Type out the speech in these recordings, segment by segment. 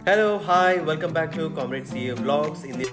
Hello, hi, welcome back to Comrade CA Vlogs. In the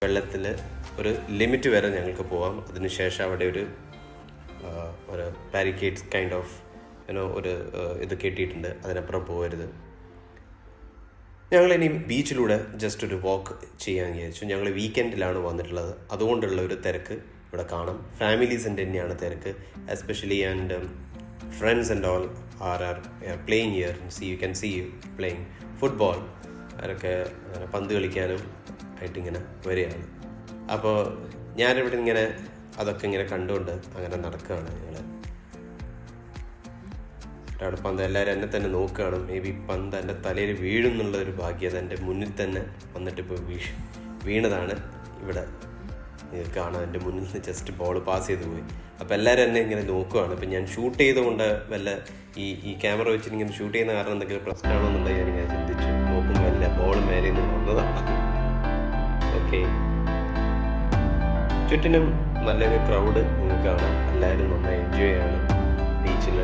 വെള്ളത്തിൽ ഒരു limit വരെ ഞങ്ങൾക്ക് പോവാം. അതിനുശേഷം അവിടെ ഒരു ബാരിക്കേഡ്സ് കൈൻഡ് ഓഫ് ഒരു ഇത് കെട്ടിയിട്ടുണ്ട്. അതിനപ്പുറം പോകരുത്. ഞങ്ങളിനി ബീച്ചിലൂടെ ജസ്റ്റ് ഒരു വാക്ക് ചെയ്യാൻ വിചാരിച്ചു. ഞങ്ങൾ വീക്കെൻഡിലാണ് വന്നിട്ടുള്ളത്. അതുകൊണ്ടുള്ള ഒരു തിരക്ക് ഇവിടെ കാണാം. ഫാമിലീസിൻ്റെ തന്നെയാണ് തിരക്ക്. Especially and friends and all are playing here. You can see playing football. അവരൊക്കെ പന്ത് കളിക്കാനും ആയിട്ടിങ്ങനെ വരികയാണ്. അപ്പോൾ ഞാനിവിടെ ഇങ്ങനെ അതൊക്കെ ഇങ്ങനെ കണ്ടുകൊണ്ട് അങ്ങനെ നടക്കുകയാണ്. ഒരാൾ പന്ത് എല്ലാവരും എന്നെ തന്നെ നോക്കുകയാണ്. മേ ബി പന്ത് എൻ്റെ തലയിൽ വീഴുന്നുള്ളൊരു ഭാഗ്യത എൻ്റെ മുന്നിൽ തന്നെ വന്നിട്ട് ഇപ്പോൾ വീണതാണ്. ഇവിടെ കാണാം, എൻ്റെ മുന്നിൽ നിന്ന് ജസ്റ്റ് ബോൾ പാസ് ചെയ്ത് പോയി. അപ്പോൾ എല്ലാവരും എന്നെ ഇങ്ങനെ നോക്കുകയാണ്. അപ്പം ഞാൻ ഷൂട്ട് ചെയ്തുകൊണ്ട് വല്ല ഈ ക്യാമറ വെച്ചിട്ട് ഇങ്ങനെ ഷൂട്ട് ചെയ്യുന്ന കാരണം എന്തെങ്കിലും പ്രശ്നമാണോ എന്നുള്ളത് ഞാൻ ചിന്തിച്ചു. നോക്കുമ്പോൾ അല്ല, ബോൾ മേലെ നിന്ന് വന്നതാണ്. ഓക്കെ, ചുറ്റിനും നല്ലൊരു ക്രൗഡ് നിങ്ങൾക്ക് കാണാം. എല്ലാവരും നന്നായി എൻജോയ് ആണ് ബീച്ചിൽ.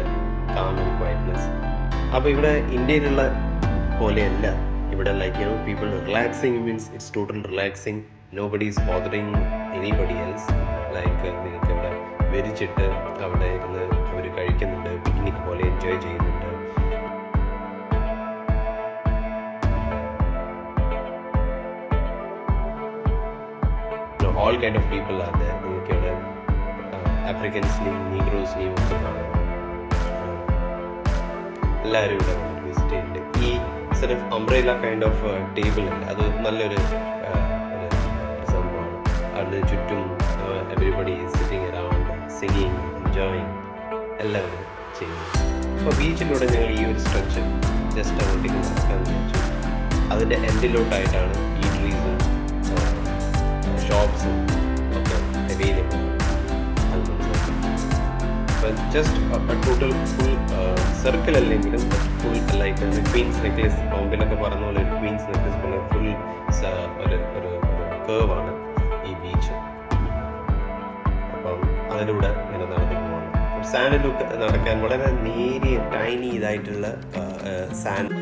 Calm and quietness. അപ്പോൾ ഇവിടെ ഇന്ത്യയിലുള്ള പോലെയല്ല ഇവിടെ. Like people relaxing means it's total relaxing. Nobody is bothering anybody else. Like നിങ്ങൾക്ക് ഇവിടെ വരിച്ചിട്ട് അവിടെ ഇരുന്ന് അവർ കഴിക്കുന്നുണ്ട്, പിക്നിക് പോലെ എൻജോയ് ചെയ്യുന്നുണ്ട്. All kind of people are there. നിങ്ങൾക്ക് ഇവിടെ ആഫ്രിക്കൻസിനെയും നീഗ്രോസിനെയും ഒക്കെ കാണാം. എല്ലാവരും ഇവിടെ വിസിറ്റ് ചെയ്യുന്നുണ്ട്. ഈ self umbrella kind of table ഉണ്ട്. അത് നല്ലൊരു സംഭവമാണ്. അതിന് ചുറ്റും everybody sitting around singing enjoying എല്ലാവരും ചെയ്യുന്നു. അപ്പോൾ ബീച്ചിലൂടെ ഞങ്ങൾ ഈ ഒരു സ്ട്രെച്ച് ജസ്റ്റ് അങ്ങോട്ടേക്ക് നടക്കാമെന്ന് വെച്ചു. അതിൻ്റെ എൻഡിലോട്ടായിട്ടാണ് ഈറ്ററീസും ഷോപ്സും ഒക്കെ available. Just total full circle അല്ലെങ്കിലും ഫുൾ ലൈക്ക് ക്വീൻസ് നെക്ലേസ്, ബോംബെയിലൊക്കെ പറഞ്ഞ പോലെ ഒരു ക്വീൻസ് നെക്ലേസ് പോലെ ഫുൾ കേവാണ് ഈ ബീച്ച്. അപ്പം അതിലൂടെ ഇങ്ങനെ നടന്നു പോകണം. സാൻഡിലൂടെ നടക്കാൻ വളരെ നേരിയ ടൈനി ഇതായിട്ടുള്ള സാൻഡ്.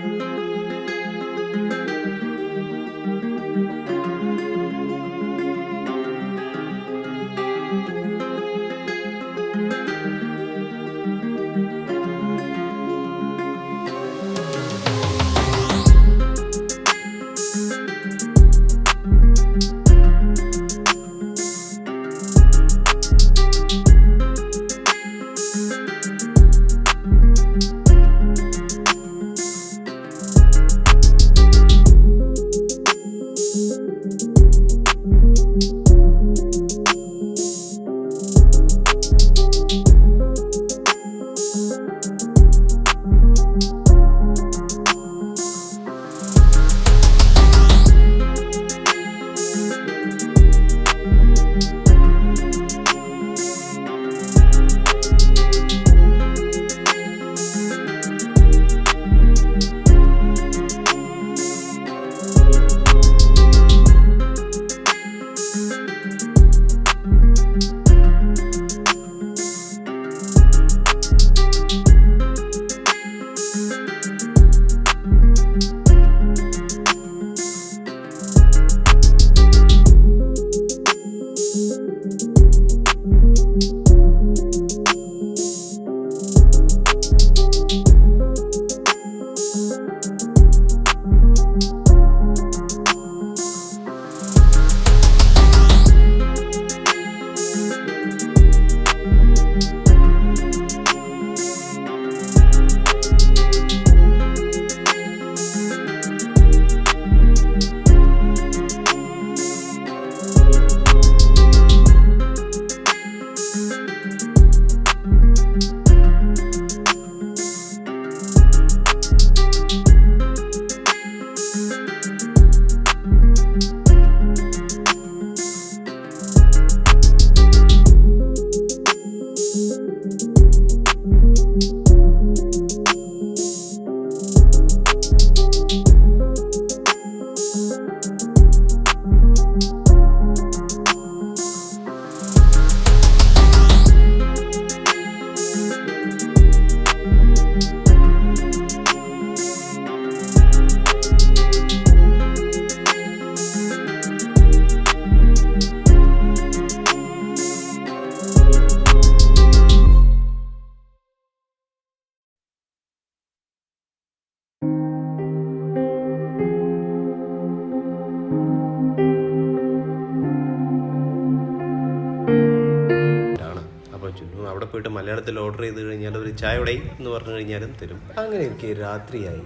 അവിടെ പോയിട്ട് മലയാളത്തിൽ ഓർഡർ ചെയ്ത് കഴിഞ്ഞാൽ ഒരു ചായ ഇവിടെ എന്ന് പറഞ്ഞു കഴിഞ്ഞാലും തരും. അങ്ങനെ എനിക്ക് രാത്രിയായി.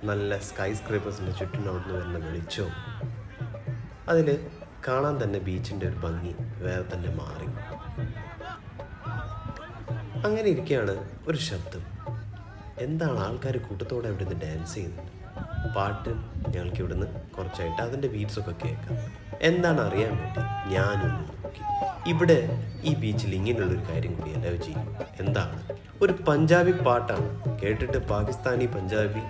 നല്ല സ്കൈ സ്ക്രേപ്പേഴ്സിൻ്റെ ചുറ്റും അവിടുന്ന് വരുന്ന വെളിച്ചവും അതിൽ കാണാൻ തന്നെ ബീച്ചിൻ്റെ ഒരു ഭംഗി വേറെ തന്നെ മാറി. അങ്ങനെ ഇരിക്കുകയാണ് ഒരു ശബ്ദം. എന്താണ് ആൾക്കാർ കൂട്ടത്തോടെ അവിടെ നിന്ന് ഡാൻസ് ചെയ്യുന്നത്. പാട്ട് ഞങ്ങൾക്ക് ഇവിടുന്ന് കുറച്ചായിട്ട് അതിൻ്റെ ബീറ്റ്സൊക്കെ കേൾക്കാം. എന്താണ് അറിയാൻ വേണ്ടി ഞാനൊന്ന് നോക്കി. ഇവിടെ ഈ ബീച്ചിൽ ഇങ്ങനെയുള്ളൊരു കാര്യം കൂടി അലൗ ചെയ്യും. എന്താണ്? ഒരു പഞ്ചാബി പാട്ടാണ്. കേട്ടിട്ട് പാകിസ്ഥാനി പഞ്ചാബി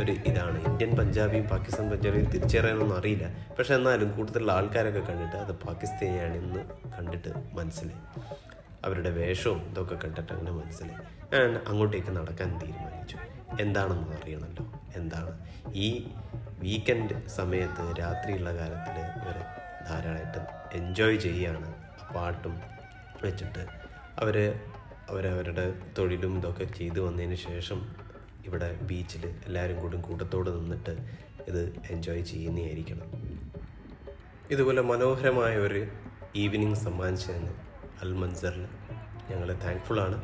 ഒരു ഇതാണ്. ഇന്ത്യൻ പഞ്ചാബിയും പാകിസ്ഥാൻ പഞ്ചാബിയും തിരിച്ചറിയാനൊന്നും അറിയില്ല. പക്ഷെ എന്നാലും കൂടുതലുള്ള ആൾക്കാരൊക്കെ കണ്ടിട്ട് അത് പാകിസ്ഥാനിയാണെന്ന് കണ്ടിട്ട് മനസ്സിലായി. അവരുടെ വേഷവും ഇതൊക്കെ കണ്ടിട്ട് അങ്ങനെ മനസ്സിലായി. ഞാൻ അങ്ങോട്ടേക്ക് നടക്കാൻ തീരുമാനിച്ചു. എന്താണെന്ന് അറിയണമല്ലോ. എന്താണ് ഈ വീക്കെൻഡ് സമയത്ത് രാത്രിയുള്ള കാലത്തിൽ ഇവർ ധാരാളമായിട്ട് എൻജോയ് ചെയ്യുകയാണ്. പാട്ടും വെച്ചിട്ട് അവരവരുടെ തൊഴിലും ഇതൊക്കെ ചെയ്തു വന്നതിന് ശേഷം ഇവിടെ ബീച്ചിൽ എല്ലാവരും കൂട്ടത്തോടെ നിന്നിട്ട് ഇത് എൻജോയ് ചെയ്യുന്നതായിരിക്കണം. ഇതുപോലെ മനോഹരമായ ഒരു ഈവനിങ് സമ്മാനിച്ചതിന് അൽ മൻസറിൽ ഞങ്ങൾ താങ്ക്ഫുള്ളാണ്.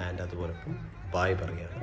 ആൻഡ് അതുപോലെ ബായ് പറയുകയാണ്.